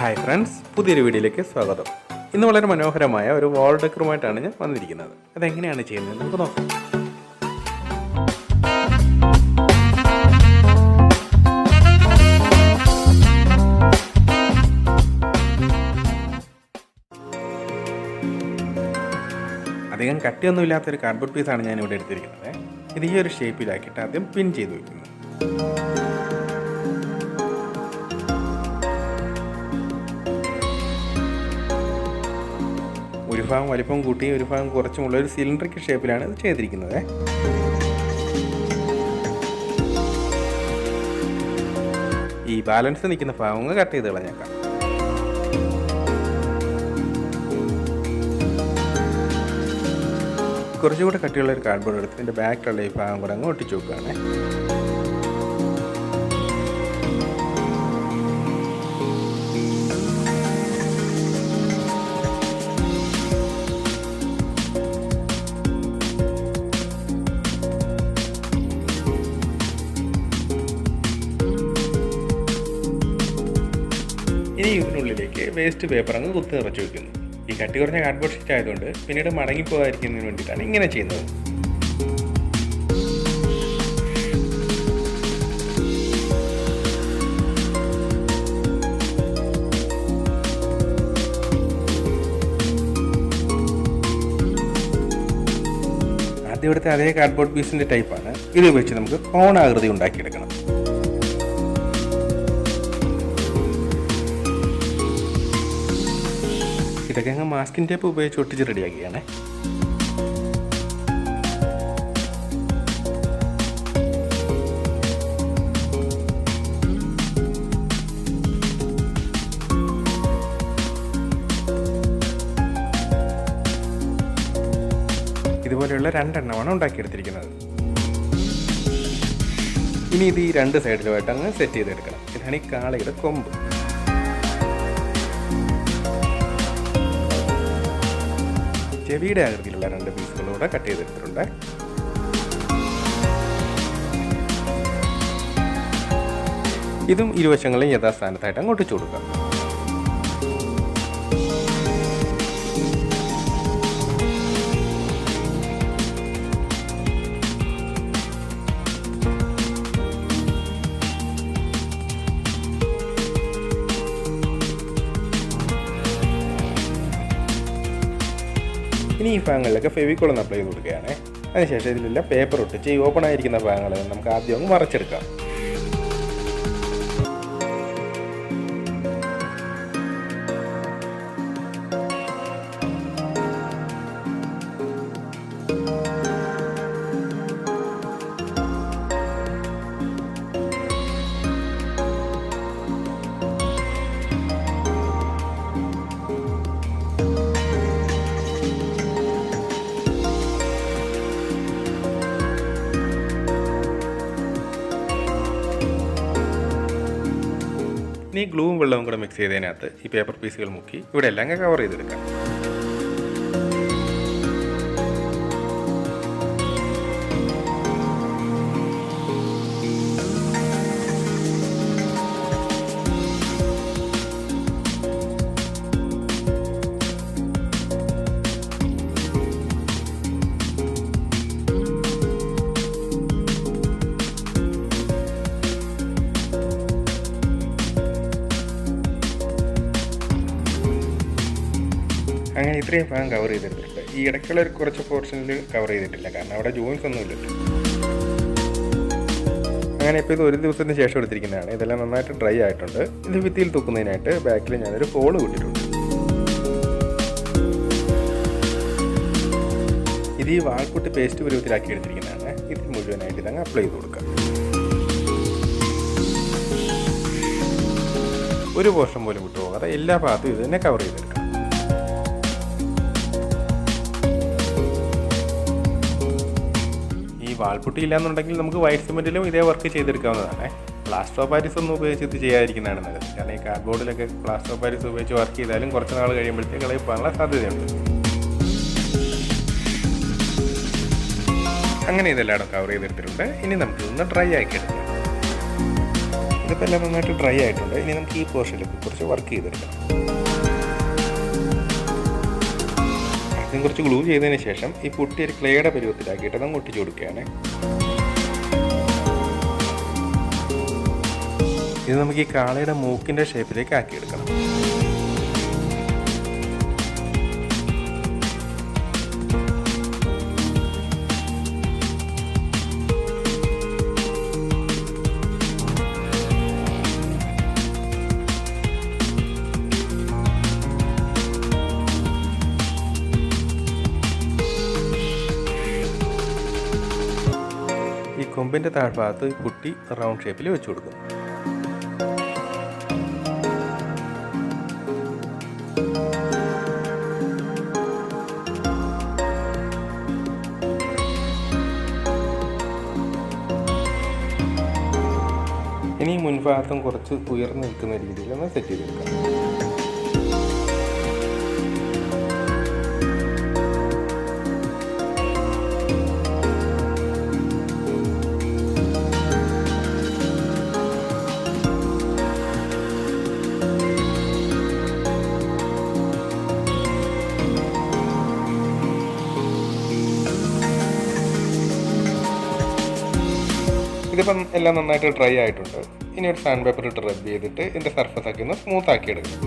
Hi friends, പുതിയൊരു വീഡിയോയിലേക്ക് സ്വാഗതം. ഇന്ന് വളരെ മനോഹരമായ ഒരു വാൾ ഡെക്കറുമായിട്ടാണ് ഞാൻ വന്നിരിക്കുന്നത്. അതെങ്ങനെയാണ് ചെയ്യുന്നത് നമുക്ക് നോക്കാം. അധികം കട്ടിയൊന്നുമില്ലാത്തൊരു കാർഡ്ബോർഡ് പീസാണ് ഞാനിവിടെ എടുത്തിരിക്കുന്നത്. ഇത് ഈ ഒരു ഷേപ്പിലാക്കിയിട്ട് ആദ്യം പിൻ ചെയ്ത് വയ്ക്കുന്നു. ഒരു ഭാഗം വലിപ്പം കൂട്ടി ഒരു ഭാഗം കുറച്ചുമുള്ള ഒരു സിലിണ്ടറിക്കൽ ഷേപ്പിലാണ് ഇത് ചെയ്തിരിക്കുന്നത്. ഈ ബാലൻസ് നിൽക്കുന്ന ഭാഗങ്ങൾ കട്ട് ചെയ്ത് കളഞ്ഞേക്കാം. കുറച്ചുകൂടെ കട്ടിയുള്ള ഒരു കാർഡ്ബോർഡ് എടുത്ത് ഇതിൻ്റെ ബാക്കിലുള്ള ഈ ഭാഗം കൂടെ അങ്ങ് ഒട്ടിച്ചു വെക്കുകയാണ്. ഇനി ഇതിനുള്ളിലേക്ക് വേസ്റ്റ് പേപ്പർ അങ്ങ് കുത്തി നിറച്ച് വയ്ക്കുന്നു. ഈ കട്ടി കുറഞ്ഞ കാർഡ്ബോർഡ് ഷീറ്റ് ആയതുകൊണ്ട് പിന്നീട് മടങ്ങിപ്പോകാതിരിക്കുന്നതിന് വേണ്ടിയിട്ടാണ് ഇങ്ങനെ ചെയ്യുന്നത്. ആദ്യം ഇവിടുത്തെ അതേ കാർഡ്ബോർഡ് പീസിൻ്റെ ടൈപ്പാണ്. ഇത് ഉപയോഗിച്ച് നമുക്ക് കോണാകൃതി ഉണ്ടാക്കിയെടുക്കണം. ഇതൊക്കെ അങ്ങ് മാസ്കിൻ ടേപ്പ് ഉപയോഗിച്ച് ഒട്ടിച്ച് റെഡിയാക്കിയാണ്. ഇതുപോലെയുള്ള രണ്ടെണ്ണമാണ് ഉണ്ടാക്കിയെടുത്തിരിക്കുന്നത്. ഇനി ഇത് ഈ രണ്ട് സൈഡിലുമായിട്ട് അങ്ങ് സെറ്റ് ചെയ്തെടുക്കണം. ഇതാണ് ഈ കാളയുടെ കൊമ്പ്. ചെവിയുടെ ആകൃതിയിലുള്ള രണ്ട് പീസുകളൂടെ കട്ട് ചെയ്തെടുത്തിട്ടുണ്ട്. ഇതും ഇരുവശങ്ങളും യഥാസ്ഥാനത്തായിട്ട് അങ്ങ് ഒട്ടിച്ചു കൊടുക്കാം. ഇനി ഈ ഭാഗങ്ങളിലൊക്കെ ഫെവിക്കോൾ ഒന്ന് അപ്ലൈ ചെയ്ത് കൊടുക്കുകയാണ്. അതിനുശേഷം ഇതിലെല്ലാം പേപ്പർ ഒട്ടിച്ച് ഈ ഓപ്പൺ ആയിരിക്കുന്ന ഭാഗങ്ങൾ നമുക്ക് ആദ്യം ഒന്ന് മറച്ചെടുക്കാം. ഇനി ഗ്ലൂവും വെള്ളവും കൂടെ മിക്സ് ചെയ്തതിനകത്ത് ഈ പേപ്പർ പീസുകൾ മുക്കി ഇവിടെ എല്ലാം കവർ ചെയ്തെടുക്കാം. അങ്ങനെ ഇത്രയും ഭാഗം കവർ ചെയ്തെടുത്തിട്ടുണ്ട്. ഈ ഇടയ്ക്കുള്ള ഒരു കുറച്ച് പോർഷനിൽ കവർ ചെയ്തിട്ടില്ല, കാരണം അവിടെ ജോയിൻസ് ഒന്നും ഇല്ലല്ലോ. അങ്ങനെ ഇപ്പോൾ ഇത് ഒരു ദിവസത്തിന് ശേഷം എടുത്തിരിക്കുന്നതാണ്. ഇതെല്ലാം നന്നായിട്ട് ഡ്രൈ ആയിട്ടുണ്ട്. ഇത് ഭിത്തിയിൽ തൂക്കുന്നതിനായിട്ട് ബാക്കിൽ ഞാനൊരു ഹോള് കൂട്ടിയിട്ടുണ്ട്. ഇത് ഈ വാൾപുട്ട് പേസ്റ്റ് പരുവത്തിലാക്കി എടുത്തിരിക്കുന്നതാണ്. ഇത് മുഴുവനായിട്ട് ഇതങ്ങ് അപ്ലൈ ചെയ്ത് കൊടുക്കാം. ഒരു പോർഷൻ പോലും വിട്ടുപോകാതെ എല്ലാ ഭാഗത്തും ഇത് തന്നെ കവർ ചെയ്തെടുക്കാം. വാൾപുട്ടി ഇല്ലാന്നുണ്ടെങ്കിൽ നമുക്ക് വൈറ്റ് സിമെൻറ്റിലും ഇതേ വർക്ക് ചെയ്തെടുക്കാവുന്നതാണ്. പ്ലാസ്റ്റർ ഓഫ് പാരീസ് ഒന്നും ഉപയോഗിച്ച് ഇത് ചെയ്യാതിരിക്കുന്നതാണ് നല്ലത്. കാരണം ഈ കാർഡ്ബോർഡിലൊക്കെ പ്ലാസ്റ്റർ ഓഫ് പാരീസ് ഉപയോഗിച്ച് വർക്ക് ചെയ്താലും കുറച്ച് നാൾ കഴിയുമ്പോഴത്തേക്ക് കളയിൽ പോകാനുള്ള സാധ്യതയുണ്ട്. അങ്ങനെ ഇതെല്ലാം കവർ ചെയ്തെടുത്തിട്ടുണ്ട്. ഇനി നമുക്കിതൊന്ന് ഡ്രൈ ആക്കി എടുക്കാം. ഇതിപ്പോൾ എല്ലാം നന്നായിട്ട് ഡ്രൈ ആയിട്ടുണ്ട്. ഇനി നമുക്ക് ഈ പോർഷനിലേക്ക് കുറച്ച് വർക്ക് ചെയ്തെടുക്കണം. ആദ്യം കുറച്ച് ഗ്ലൂ ചെയ്തതിന് ശേഷം ഈ പുട്ടി ഒരു ക്ലേയുടെ പരുവത്തിലാക്കിയിട്ട് നമുക്ക് ഒട്ടിച്ചു കൊടുക്കുകയാണ്. ഇത് നമുക്ക് ഈ കാളയുടെ മൂക്കിൻ്റെ ഷേപ്പിലേക്ക് ആക്കിയെടുക്കണം. ഈ കൊമ്പിൻ്റെ താഴ്ഭാഗത്ത് കുട്ടി റൗണ്ട് ഷേപ്പിൽ വെച്ച് കൊടുക്കും. ഇനി മുൻഭാഗത്തും കുറച്ച് ഉയർന്നു നിൽക്കുന്ന രീതിയിൽ ഒന്ന് സെറ്റ് ചെയ്തെടുക്കാം. ഇതിപ്പം എല്ലാം നന്നായിട്ട് ഡ്രൈ ആയിട്ടുണ്ട്. ഇനി ഒരു സാൻഡ് പേപ്പർ ഇട്ട് റബ് ചെയ്തിട്ട് ഇതിൻ്റെ സർഫസൊക്കെ ഒന്ന് സ്മൂത്ത് ആക്കി എടുക്കണം.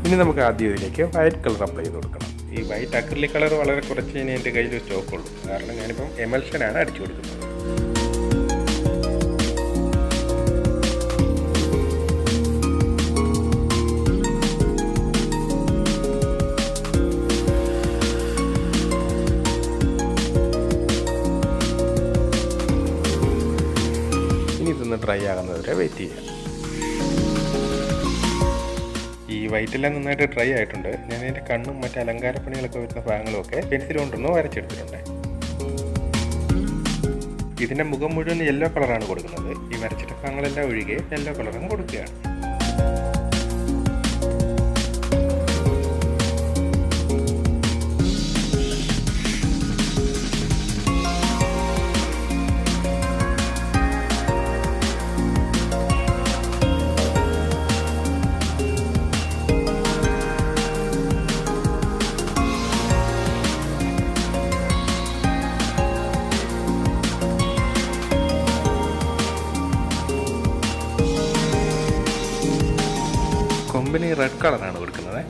ഇനി നമുക്ക് ആദ്യം ഇതിലേക്ക് വൈറ്റ് കളർ അപ്ലൈ ചെയ്ത് കൊടുക്കണം. ഈ വൈറ്റ് അക്രിലിക് കളർ വളരെ കുറച്ച് ഇനി എൻ്റെ കയ്യിൽ സ്റ്റോക്കുള്ളൂ. കാരണം ഞാനിപ്പം എമൽഷനാണ് അടിച്ചു കൊടുക്കുന്നത്. ഇതൊന്ന് ഡ്രൈ ആകുന്നതുവരെ വെയിറ്റ് ചെയ്യാം. ഈ വൈറ്റെല്ലാം നന്നായിട്ട് ഡ്രൈ ആയിട്ടുണ്ട്. ഞാൻ എൻ്റെ കണ്ണും മറ്റ് അലങ്കാരപ്പണികളൊക്കെ വരുന്ന ഭാഗങ്ങളുമൊക്കെ പെൻസിൽ കൊണ്ടൊന്ന് വരച്ചെടുത്തിട്ടുണ്ട്. ഇതിൻ്റെ മുഖം മുഴുവൻ യെല്ലോ കളറാണ് കൊടുക്കുന്നത്. ഈ വരച്ചിട്ട ഭാഗങ്ങളെല്ലാം ഒഴികെ യെല്ലോ കളറും കൊടുക്കുകയാണ്. കൊമ്പിന് റെഡ് കളറാണ് കൊടുക്കുന്നത്.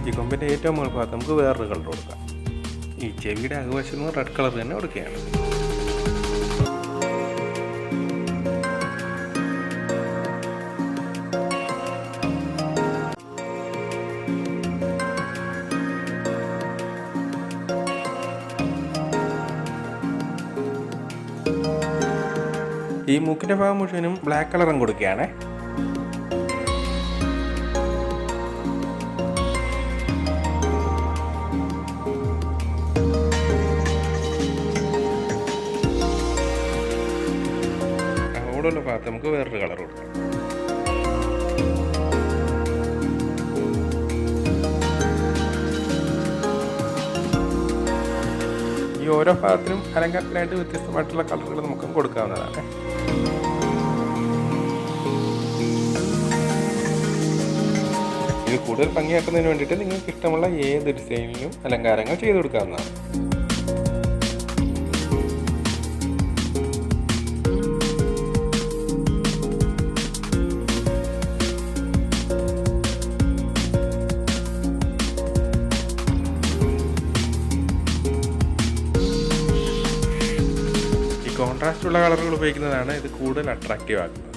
ഈ കൊമ്പിൻ്റെ ഏറ്റവും മുകൾ ഭാഗത്ത് നമുക്ക് വേറൊരു കളർ കൊടുക്കാം. ഈ ചെവിയുടെ അകവശത്ത് റെഡ് കളർ തന്നെ കൊടുക്കുകയാണ്. ഈ മൂക്കിൻ്റെ ഭാഗം മുഴുവനും ബ്ലാക്ക് കളറും കൊടുക്കുകയാണ്. അവിടെയുള്ള ഭാഗത്ത് നമുക്ക് വേറൊരു കളർ കൊടുക്കാം. ഈ ഓരോ ഭാഗത്തിനും അലങ്കാരത്തിനായിട്ട് വ്യത്യസ്തമായിട്ടുള്ള കളറുകൾ നമുക്ക് കൊടുക്കാവുന്നതാണ്. ഇത് കൂടുതൽ ഭംഗിയാക്കുന്നതിന് വേണ്ടിയിട്ട് നിങ്ങൾക്ക് ഇഷ്ടമുള്ള ഏത് ഡിസൈനിലും അലങ്കാരങ്ങൾ ചെയ്തു കൊടുക്കാവുന്നതാണ്. കോൺട്രാസ്റ്റ് ഉള്ള കളറുകൾ ഉപയോഗിക്കുന്നതാണ് ഇത് കൂടുതൽ അട്രാക്റ്റീവ് ആക്കുന്നത്.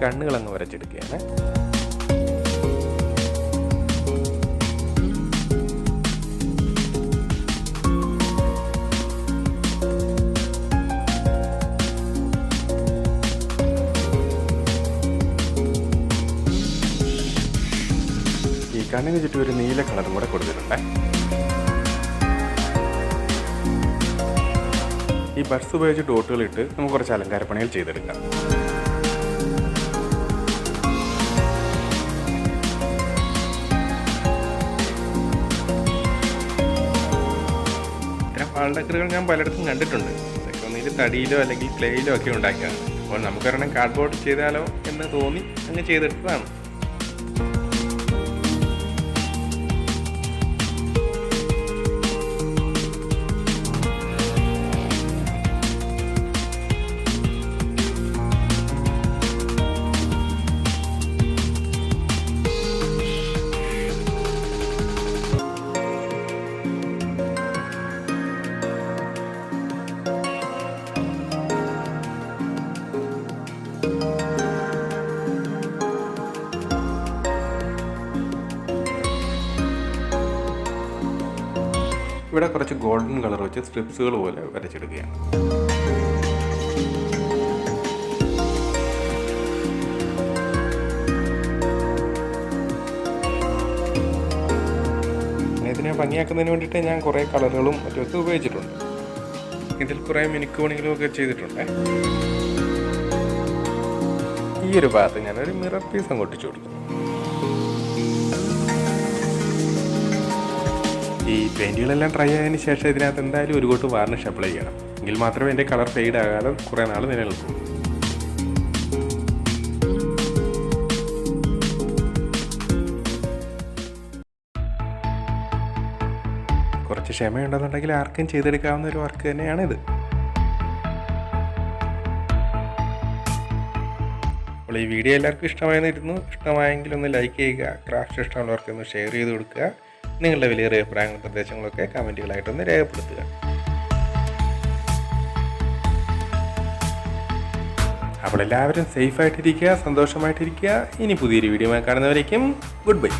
കണ്ണുകളങ്ങ് വരച്ചെടുക്കുകയാണ്. ഈ കണ്ണിന് ചുറ്റും ഒരു നീല കളറും കൂടെ കൊടുത്തിട്ടുണ്ട്. ഈ ബഡ്സ് ഉപയോഗിച്ച് ഡോട്ടുകളിട്ട് നമുക്ക് കുറച്ച് അലങ്കാരപ്പണികൾ ചെയ്തെടുക്കാം. ഇത്തരം വാൾ ഡെക്കറുകൾ ഞാൻ പലയിടത്തും കണ്ടിട്ടുണ്ട്. ഇതൊക്കെ ഒന്നിൽ തടിയിലോ അല്ലെങ്കിൽ ക്ലേയിലോ ഒക്കെ ഉണ്ടാക്കിയാണ്. അപ്പോൾ നമുക്കൊരെണ്ണം കാർഡ്ബോർഡ് ചെയ്താലോ എന്ന് തോന്നി അങ്ങ് ചെയ്തെടുത്തതാണ്. ഇവിടെ കുറച്ച് ഗോൾഡൻ കളർ വെച്ച് സ്ട്രിപ്സുകൾ പോലെ വരച്ചെടുക്കുകയാണ്. ഇതിനെ ഭംഗിയാക്കുന്നതിന് വേണ്ടിയിട്ട് ഞാൻ കുറേ കളറുകളും മറ്റുമൊക്കെ ഉപയോഗിച്ചിട്ടുണ്ട്. ഇതിൽ കുറേ മിനുക്കുപണികളും ഒക്കെ ചെയ്തിട്ടുണ്ട്. ഈ ഒരു ഭാഗത്ത് ഞാനൊരു മിറർ പീസ് അങ്ങോട്ടിച്ചു കൊടുക്കും. ഈ പെയിൻറ്റുകളെല്ലാം ട്രൈ ആയതിനു ശേഷം ഇതിനകത്ത് എന്തായാലും ഒരു കോട്ട് വാർണിഷ് അപ്ലൈ ചെയ്യണം. എങ്കിൽ മാത്രമേ എൻ്റെ കളർ ഫെയ്ഡ് ആകാതെ കുറേ നാൾ നിലനിൽക്കൂ. കുറച്ച് ക്ഷമയുണ്ടെന്നുണ്ടെങ്കിൽ ആർക്കും ചെയ്തെടുക്കാവുന്ന ഒരു വർക്ക് തന്നെയാണിത്. അപ്പോൾ ഈ വീഡിയോ എല്ലാവർക്കും ഇഷ്ടമായെന്നിരുന്നു. ഇഷ്ടമായെങ്കിൽ ഒന്ന് ലൈക്ക് ചെയ്യുക. ക്രാഫ്റ്റ് ഇഷ്ടമുള്ളവർക്ക് ഒന്ന് ഷെയർ ചെയ്ത് കൊടുക്കുക. നിങ്ങളുടെ വിലയേറിയ അഭിപ്രായങ്ങളും നിർദ്ദേശങ്ങളൊക്കെ കമൻറ്റുകളായിട്ടൊന്ന് രേഖപ്പെടുത്തുക. അപ്പോൾ എല്ലാവരും സേഫായിട്ടിരിക്കുക, സന്തോഷമായിട്ടിരിക്കുക. ഇനി പുതിയൊരു വീഡിയോ കാണുന്നവരേക്കും ഗുഡ് ബൈ.